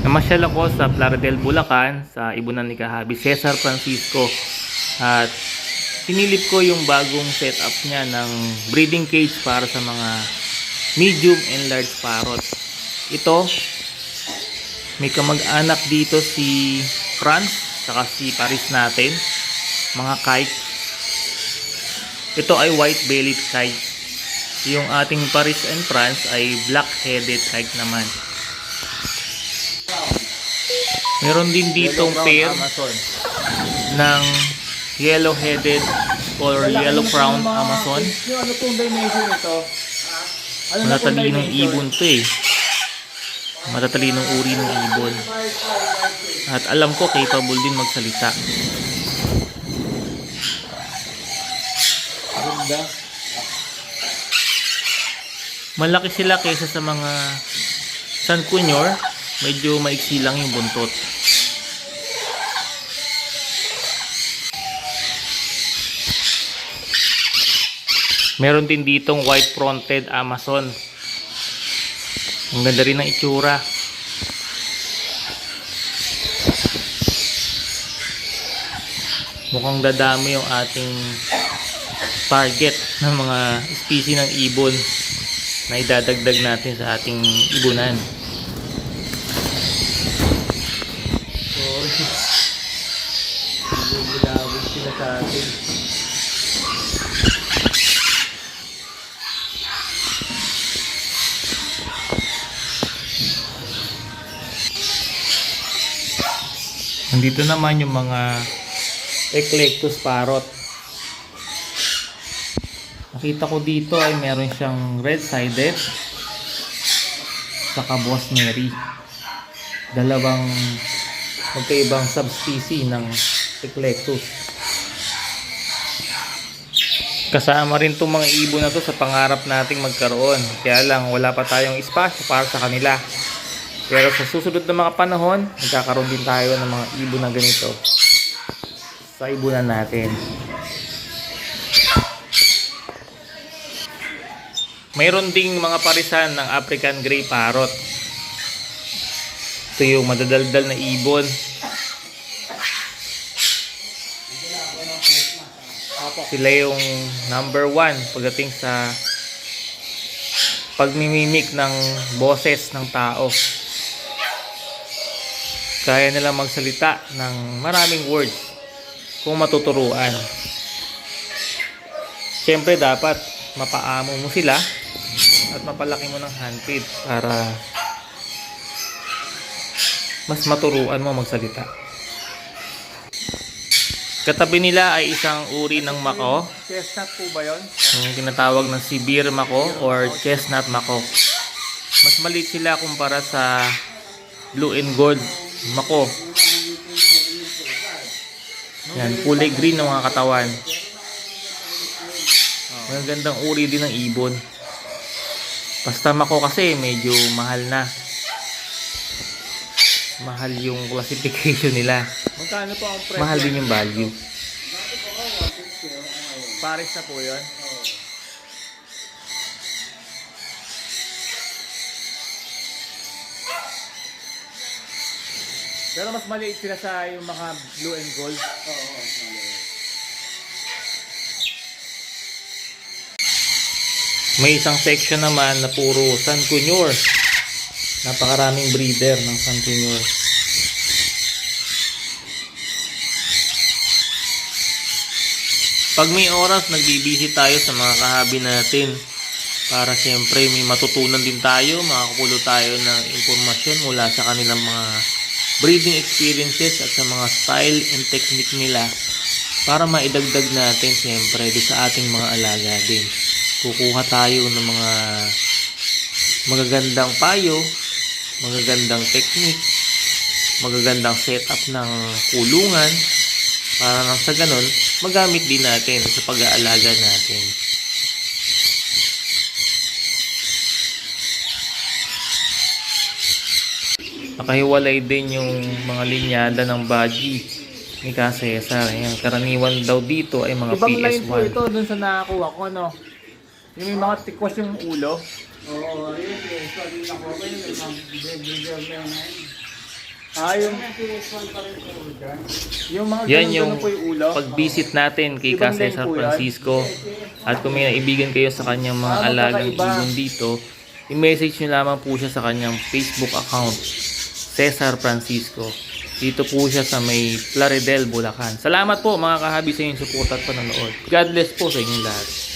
Namasyal ako sa Plaridel, Bulacan sa ibunan ni Kahabi Cesar Francisco at sinilip ko yung bagong setup niya ng breeding cage para sa mga medium and large parrot. Ito, may kamag-anak dito si Franz saka si Paris natin, mga kite. Ito ay white-bellied kite. Yung ating Paris and Franz ay black-headed kite naman. Meron din ditong pair ng yellow-headed or yellow-crowned Amazon. Ano pong dimension ito? Matatalinong ibon to eh. Matatalinong uri ng ibon. At alam ko capable din magsalita. Ganda. Malaki sila kaysa sa mga Sanquinor. Medyo maiksi lang yung buntot. Meron din ditong white-fronted Amazon. Ang ganda rin ng itsura. Mukhang dadami yung ating target ng mga species ng ibon na idadagdag natin sa ating ibunan. Bubulawin sila sa atin. Nandito naman yung mga Eclectus parrot. Nakita ko dito ay meron siyang red-sided saka Boss Mary. Dalawang magkaibang subspecies ng Eclectus. Kasama rin itong mga ibon na to sa pangarap nating magkaroon. Kaya lang wala pa tayong espasyo para sa kanila. Pero sa susunod na mga panahon, magkakaroon din tayo ng mga ibon na ganito sa ibunan natin. Mayroon ding mga parisan ng African Grey Parrot. Ito yung madadaldal na ibon. Sila yung number 1 pagdating sa pagmimimik ng boses ng tao. Kaya nilang magsalita ng maraming words kung matuturuan. Siyempre dapat mapaamo mo sila at mapalaki mo ng handfeed para mas maturuan mo magsalita. Katabi nila ay isang uri ng mako. Chestnut po ba yun? Yung tinatawag ng Sibir mako or chestnut mako. Mas maliit sila kumpara sa blue and gold mako. Yan, kulay green ng mga katawan. Magandang uri din ng ibon. Basta mako kasi medyo mahal na. Mahal yung classification nila. Magkano po ang presyo? Mahal din yung value. Paris na po yun? Pero mas maliit sila sa yung mga blue and gold. Oo, maliit. May isang section naman na puro Sanquinor. Napakaraming breeder ng Sanquinor. Pag may oras, nagbibisit tayo sa mga kahabi natin para siyempre may matutunan din tayo, makakulo tayo ng impormasyon mula sa kanilang mga breeding experiences at sa mga style and technique nila para maidagdag natin siyempre sa ating mga alaga din. Kukuha tayo ng mga magagandang payo, magagandang technique, magagandang setup ng kulungan para nang sa ganun magamit din natin sa pag-aalaga natin. Nakahiwalay din yung mga linyada ng baji ni Ka Cesar. Ayan, karaniwan daw dito ay mga Ibang line po PS1. ito dun sa nakakuha ko, no? Yung may mga tikwas yung ulo. Oo, ayun. So, hindi na ko kayo. May mga breeder na yun. Yung, yung mga Yan ganun-ganun yung po yung ulo. pag-visit natin kay Ibang Ka Cesar lane po yan. Francisco. At kung may naibigan kayo sa kanyang mga alagang magkakaiba. ibon dito, i-message nyo lamang po siya sa kanyang Facebook account, Cesar Francisco. Dito po siya sa may Plaridel, Bulacan. Salamat po mga kahabi sa inyong support at panonood. God bless po sa inyong lahat.